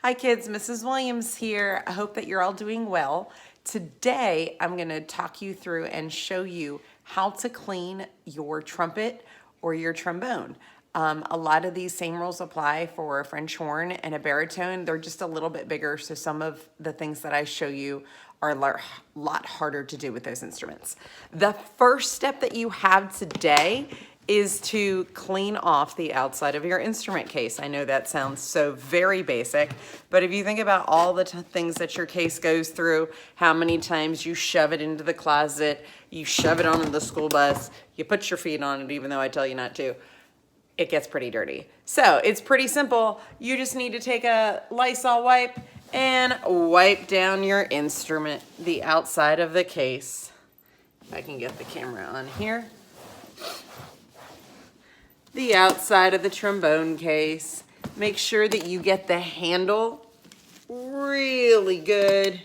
Hi kids, Mrs. Williams here. I hope that you're all doing well. Today, I'm gonna talk you through and show you how to clean your trumpet or your trombone. A lot of these same rules apply for a French horn and a baritone. They're just a little bit bigger, so some of the things that I show you are a lot harder to do with those instruments. The first step that you have today is to clean off the outside of your instrument case. I know that sounds so very basic, but if you think about all the things that your case goes through, how many times you shove it into the closet, you shove it onto the school bus, you put your feet on it even though I tell you not to, it gets pretty dirty. So it's pretty simple. You just need to take a Lysol wipe and wipe down your instrument, the outside of the case. If I can get the camera on here. The outside of the trombone case. Make sure that you get the handle really good,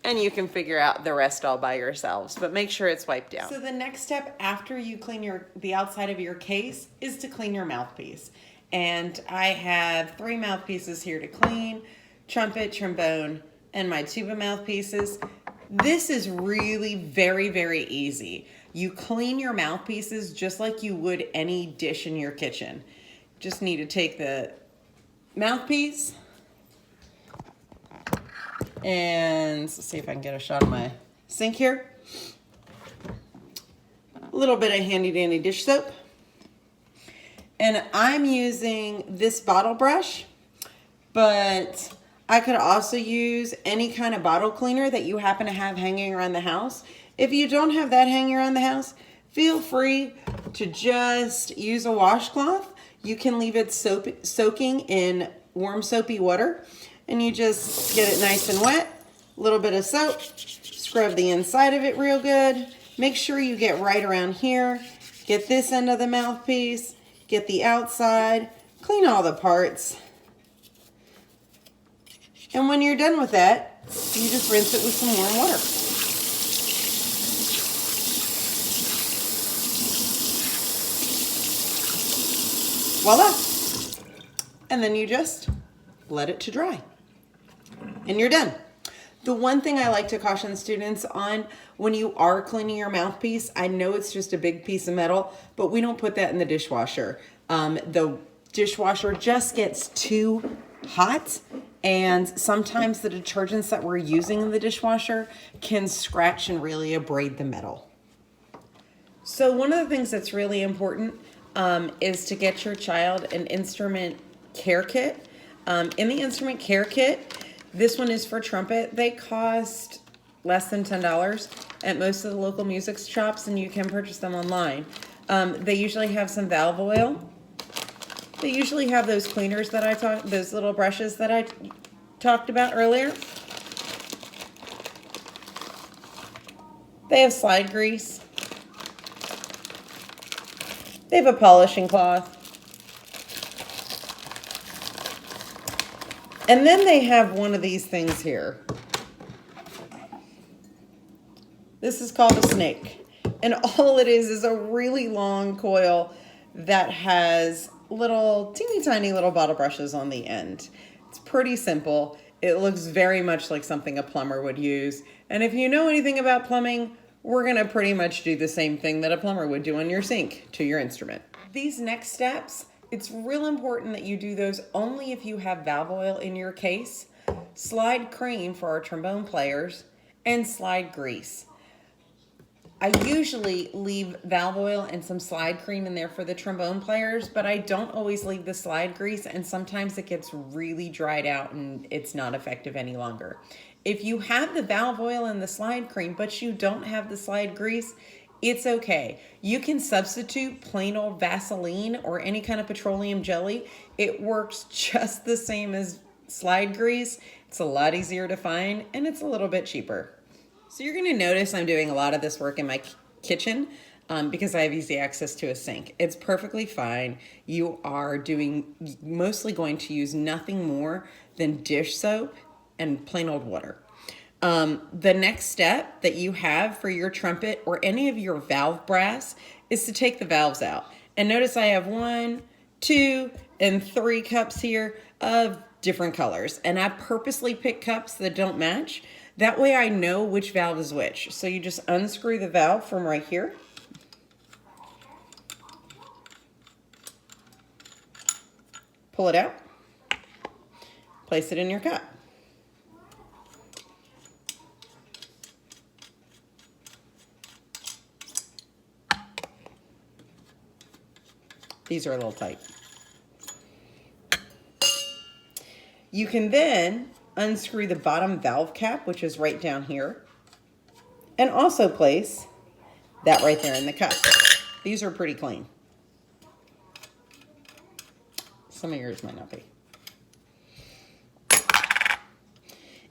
and you can figure out the rest all by yourselves, but make sure it's wiped down. So the next step after you clean the outside of your case is to clean your mouthpiece. And I have 3 mouthpieces here to clean: trumpet, trombone, and my tuba mouthpieces. This is really very, very easy. You clean your mouthpieces just like you would any dish in your kitchen. Just need to take the mouthpiece and let's see if I can get a shot of my sink here. A little bit of handy dandy dish soap. And I'm using this bottle brush, but I could also use any kind of bottle cleaner that you happen to have hanging around the house. If you don't have that hanging around the house, feel free to just use a washcloth. You can leave it soaking in warm soapy water, and you just get it nice and wet. A little bit of soap, scrub the inside of it real good. Make sure you get right around here. Get this end of the mouthpiece, get the outside, clean all the parts. And when you're done with that, you just rinse it with some warm water. Voila. And then you just let it to dry. And you're done. The one thing I like to caution students on when you are cleaning your mouthpiece, I know it's just a big piece of metal, but we don't put that in the dishwasher. The dishwasher just gets too hot, and sometimes the detergents that we're using in the dishwasher can scratch and really abrade the metal. So one of the things that's really important is to get your child an instrument care kit. In the instrument care kit, this one is for trumpet. They cost less than $10 at most of the local music shops, and you can purchase them online. They usually have some valve oil. They usually have those cleaners that those little brushes that I talked about earlier. They have slide grease. They have a polishing cloth. And then they have one of these things here. This is called a snake. And all it is a really long coil that has little teeny tiny little bottle brushes on the end. It's pretty simple. It looks very much like something a plumber would use. And if you know anything about plumbing, we're gonna pretty much do the same thing that a plumber would do on your sink to your instrument. These next steps, it's real important that you do those only if you have valve oil in your case, slide cream for our trombone players, and slide grease. I usually leave valve oil and some slide cream in there for the trombone players, but I don't always leave the slide grease, and sometimes it gets really dried out and it's not effective any longer. If you have the valve oil and the slide cream, but you don't have the slide grease, it's okay. You can substitute plain old Vaseline or any kind of petroleum jelly. It works just the same as slide grease. It's a lot easier to find, and it's a little bit cheaper. So you're gonna notice I'm doing a lot of this work in my kitchen because I have easy access to a sink. It's perfectly fine. You are mostly going to use nothing more than dish soap and plain old water. The next step that you have for your trumpet or any of your valve brass is to take the valves out. And notice I have 1, 2 and 3 cups here of different colors. And I purposely pick cups that don't match. That way I know which valve is which. So you just unscrew the valve from right here. Pull it out. Place it in your cup. These are a little tight. You can then unscrew the bottom valve cap, which is right down here, and also place that right there in the cup. These are pretty clean. Some of yours might not be.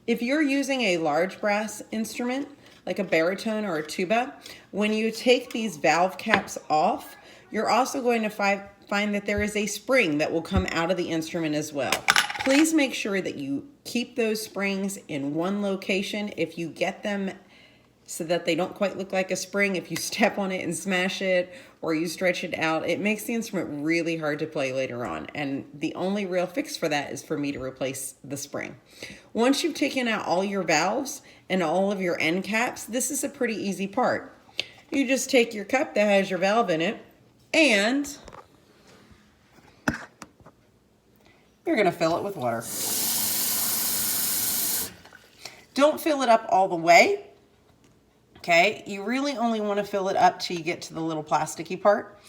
If you're using a large brass instrument, like a baritone or a tuba, when you take these valve caps off, you're also going to find that there is a spring that will come out of the instrument as well. Please make sure that you keep those springs in one location. If you get them so that they don't quite look like a spring, if you step on it and smash it or you stretch it out, it makes the instrument really hard to play later on. And the only real fix for that is for me to replace the spring. Once you've taken out all your valves and all of your end caps, this is a pretty easy part. You just take your cup that has your valve in it and you're gonna fill it with water. Don't fill it up all the way, okay? You really only wanna fill it up till you get to the little plasticky part.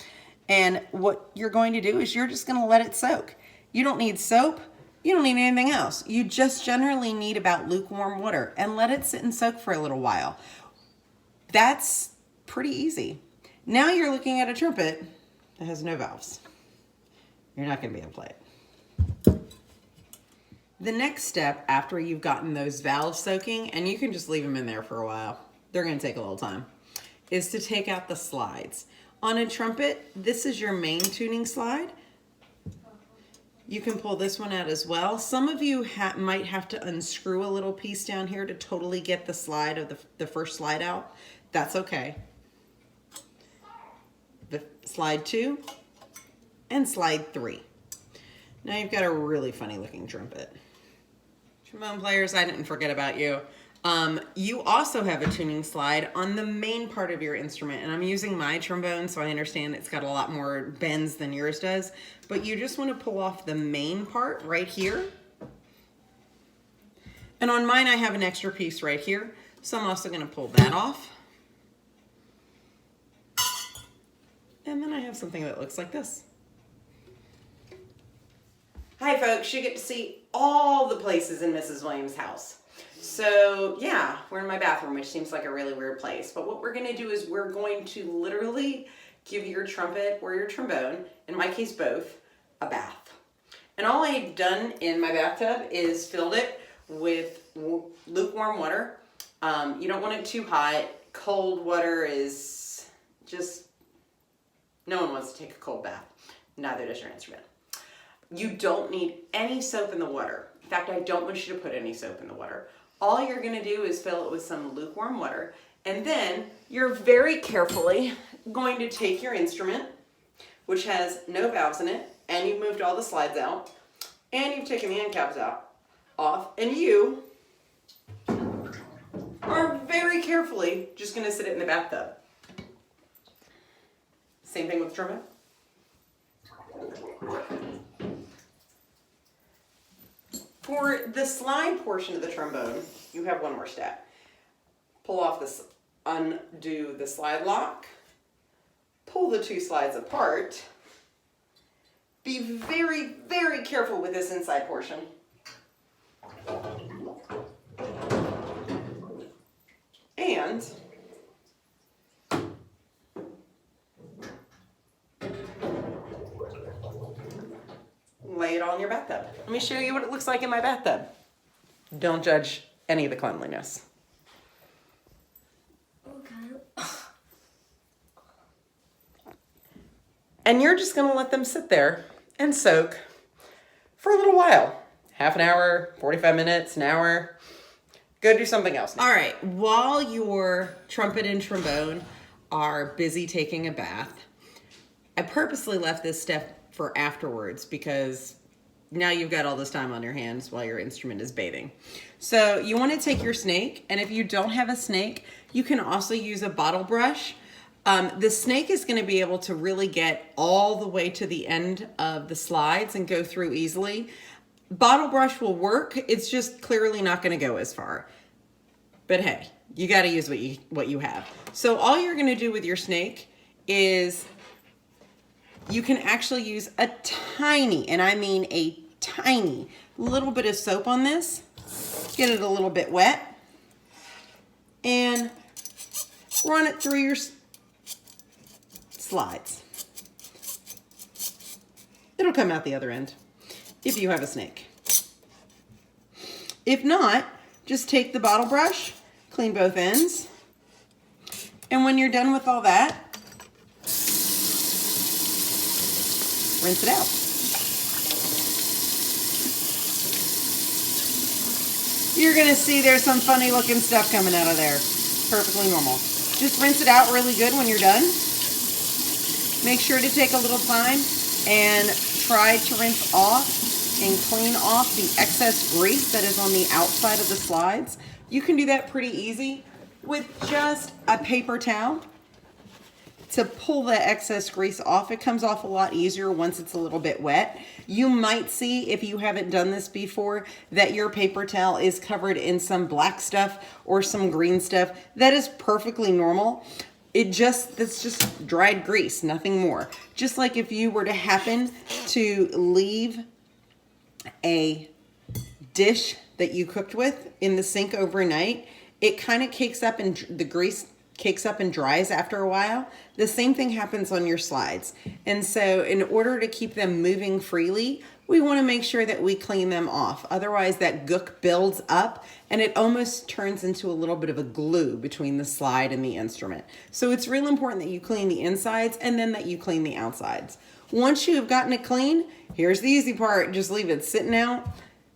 And what you're going to do is you're just gonna let it soak. You don't need soap, you don't need anything else. You just generally need about lukewarm water and let it sit and soak for a little while. That's pretty easy. Now you're looking at a trumpet that has no valves. You're not gonna be able to play it. The next step after you've gotten those valves soaking, and you can just leave them in there for a while, they're gonna take a little time, is to take out the slides. On a trumpet, this is your main tuning slide. You can pull this one out as well. Some of you might have to unscrew a little piece down here to totally get the slide of the first slide out. That's okay. The slide 2 and slide 3. Now you've got a really funny looking trumpet. Trombone players, I didn't forget about you. You also have a tuning slide on the main part of your instrument, and I'm using my trombone, so I understand it's got a lot more bends than yours does, but you just want to pull off the main part right here. And on mine, I have an extra piece right here, so I'm also going to pull that off. And then I have something that looks like this. Hi folks, you get to see all the places in Mrs. Williams' house. So yeah, we're in my bathroom, which seems like a really weird place. But what we're gonna do is we're going to literally give your trumpet or your trombone, in my case both, a bath. And all I've done in my bathtub is filled it with lukewarm water. You don't want it too hot. Cold water is just, no one wants to take a cold bath. Neither does your instrument. You don't need any soap in the water. In fact, I don't want you to put any soap in the water. All you're gonna do is fill it with some lukewarm water, and then you're very carefully going to take your instrument, which has no valves in it, and you've moved all the slides out, and you've taken the end caps off, and you are very carefully just gonna sit it in the bathtub. Same thing with the trumpet. For the slide portion of the trombone, you have one more step. Pull off this, undo the slide lock, pull the two slides apart. Be very, very careful with this inside portion. And lay it all in your bathtub. Let me show you what it looks like in my bathtub. Don't judge any of the cleanliness. Okay. And you're just gonna let them sit there and soak for a little while. Half an hour, 45 minutes, an hour. Go do something else now. All right, while your trumpet and trombone are busy taking a bath, I purposely left this step for afterwards, because now you've got all this time on your hands while your instrument is bathing. So you want to take your snake, and if you don't have a snake, you can also use a bottle brush. The snake is going to be able to really get all the way to the end of the slides and go through easily. Bottle brush will work. It's just clearly not going to go as far. But hey, you got to use what you have. So all you're going to do with your snake is you can actually use a tiny, and I mean a tiny, little bit of soap on this. Get it a little bit wet and run it through your slides. It'll come out the other end if you have a snake. If not, just take the bottle brush, clean both ends, and when you're done with all that, rinse it out. You're gonna see there's some funny looking stuff coming out of there. Perfectly normal. Just rinse it out really good when you're done. Make sure to take a little time and try to rinse off and clean off the excess grease that is on the outside of the slides. You can do that pretty easy with just a paper towel to pull the excess grease off. It comes off a lot easier once it's a little bit wet. You might see, if you haven't done this before, that your paper towel is covered in some black stuff or some green stuff. That is perfectly normal. That's just dried grease, nothing more. Just like if you were to happen to leave a dish that you cooked with in the sink overnight, it kind of cakes up and the grease cakes up and dries after a while. The same thing happens on your slides. And so in order to keep them moving freely, we want to make sure that we clean them off. Otherwise that gook builds up and it almost turns into a little bit of a glue between the slide and the instrument. So it's real important that you clean the insides and then that you clean the outsides. Once you have gotten it clean, here's the easy part. Just leave it sitting out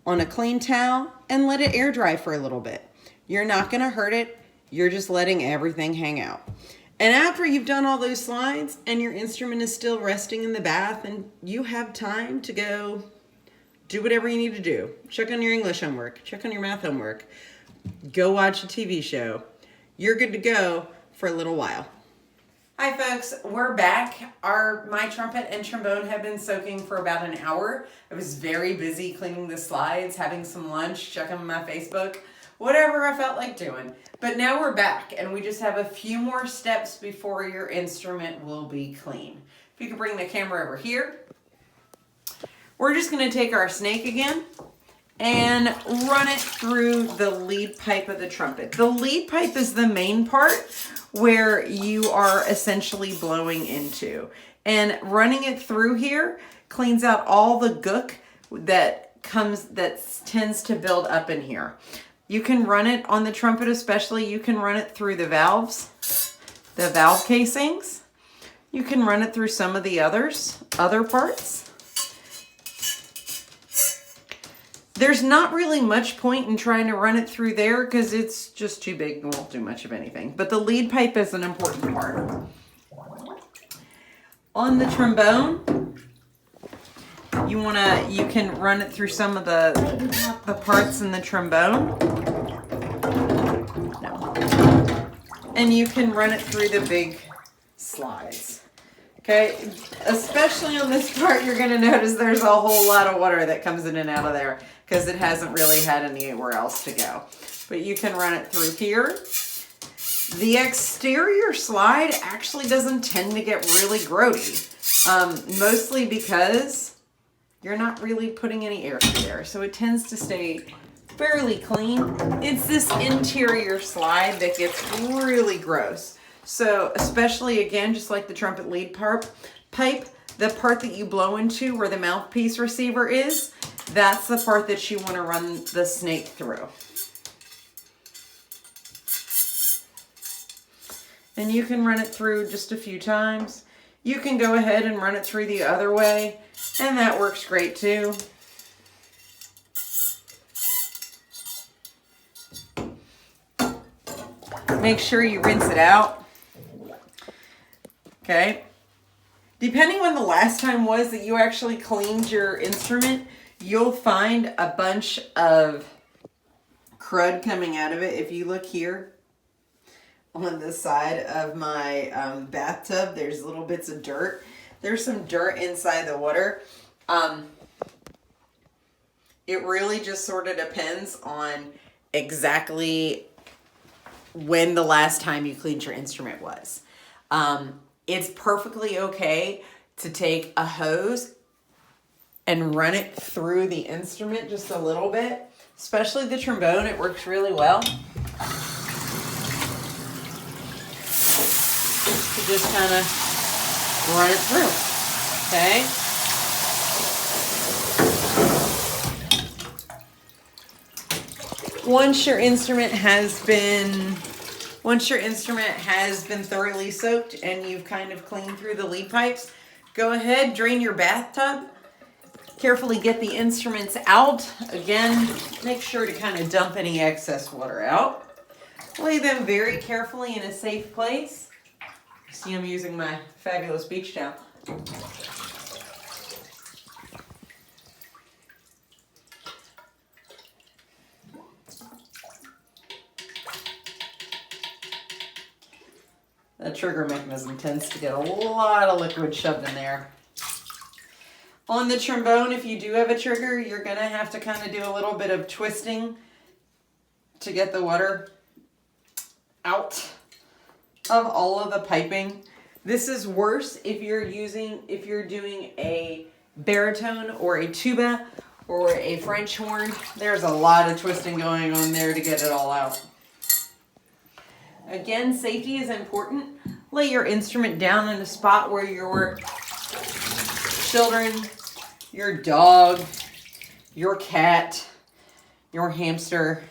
on a clean towel and let it air dry for a little bit. You're not going to hurt it. You're just letting everything hang out. And after you've done all those slides and your instrument is still resting in the bath and you have time to go do whatever you need to do, check on your English homework, check on your math homework, go watch a TV show, you're good to go for a little while. Hi folks, we're back. My trumpet and trombone have been soaking for about an hour. I was very busy cleaning the slides, having some lunch, checking my Facebook, whatever I felt like doing. But now we're back and we just have a few more steps before your instrument will be clean. If you could bring the camera over here. We're just going to take our snake again and run it through the lead pipe of the trumpet. The lead pipe is the main part where you are essentially blowing into. And running it through here cleans out all the gook that tends to build up in here. You can run it on the trumpet especially. You can run it through the valves, the valve casings. You can run it through some of the other parts. There's not really much point in trying to run it through there because it's just too big and won't do much of anything. But the lead pipe is an important part. On the trombone, you can run it through some of the parts in the trombone. And you can run it through the big slides. Okay, especially on this part, you're going to notice there's a whole lot of water that comes in and out of there because it hasn't really had anywhere else to go. But you can run it through here. The exterior slide actually doesn't tend to get really grody, mostly because you're not really putting any air through there. So it tends to stay fairly clean. It's this interior slide that gets really gross. So especially again, just like the trumpet lead pipe, the part that you blow into where the mouthpiece receiver is, that's the part that you want to run the snake through. And you can run it through just a few times. You can go ahead and run it through the other way, and that works great too. Make sure you rinse it out. Okay. Depending on the last time was that you actually cleaned your instrument, you'll find a bunch of crud coming out of it. If you look here on the side of my bathtub, there's little bits of dirt. There's some dirt inside the water. It really just sort of depends on exactly when the last time you cleaned your instrument was. It's perfectly okay to take a hose and run it through the instrument just a little bit, especially the trombone. It works really well. To just kind of run it through, okay? Once your instrument has been thoroughly soaked and you've kind of cleaned through the lead pipes, go ahead, drain your bathtub. Carefully get the instruments out. Again, make sure to kind of dump any excess water out. Lay them very carefully in a safe place. See, I'm using my fabulous beach towel. The trigger mechanism tends to get a lot of liquid shoved in there. On the trombone, if you do have a trigger, you're going to have to kind of do a little bit of twisting to get the water out of all of the piping. This is worse if you're doing a baritone or a tuba or a French horn. There's a lot of twisting going on there to get it all out. Again, safety is important. Lay your instrument down in a spot where your children, your dog, your cat, your hamster,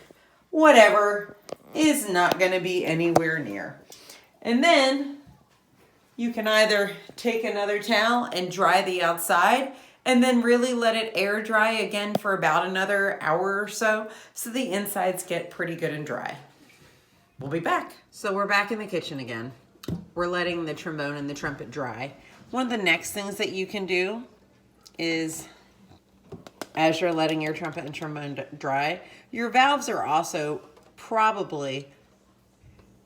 whatever, is not going to be anywhere near. And then you can either take another towel and dry the outside and then really let it air dry again for about another hour or so the insides get pretty good and dry. We'll be back. So we're back in the kitchen again. We're letting the trombone and the trumpet dry. One of the next things that you can do is, as you're letting your trumpet and trombone dry, your valves are also probably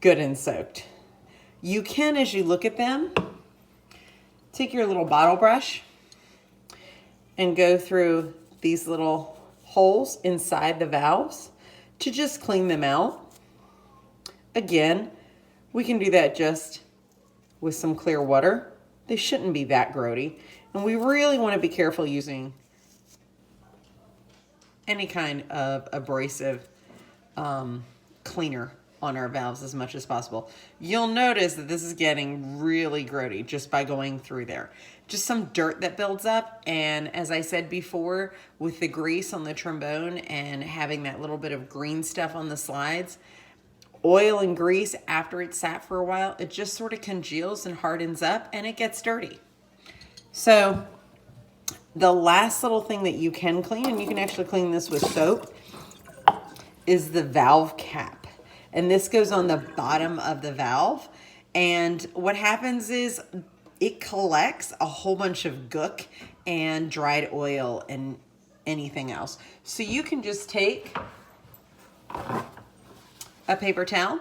good and soaked. You can, as you look at them, take your little bottle brush and go through these little holes inside the valves to just clean them out. Again, we can do that just with some clear water. They shouldn't be that grody. And we really want to be careful using any kind of abrasive cleaner on our valves as much as possible. You'll notice that this is getting really grody just by going through there. Just some dirt that builds up, and as I said before, with the grease on the trombone and having that little bit of green stuff on the slides, oil and grease, after it's sat for a while, it just sort of congeals and hardens up and it gets dirty. So the last little thing that you can clean, and you can actually clean this with soap, is the valve cap. And this goes on the bottom of the valve. And what happens is it collects a whole bunch of gook and dried oil and anything else. So you can just take a paper towel,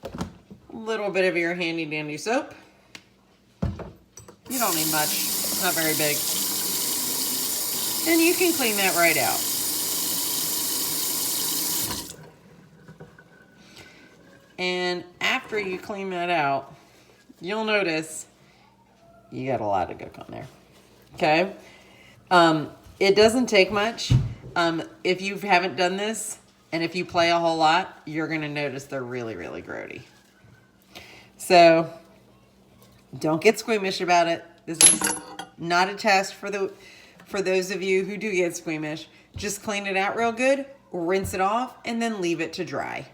a little bit of your handy dandy soap. You don't need much, it's not very big. And you can clean that right out. And after you clean that out, you'll notice you got a lot of gook on there. Okay? It doesn't take much. If you haven't done this, and if you play a whole lot, you're going to notice they're really, really grody. So don't get squeamish about it. This is not a test for those of you who do get squeamish. Just clean it out real good, rinse it off, and then leave it to dry.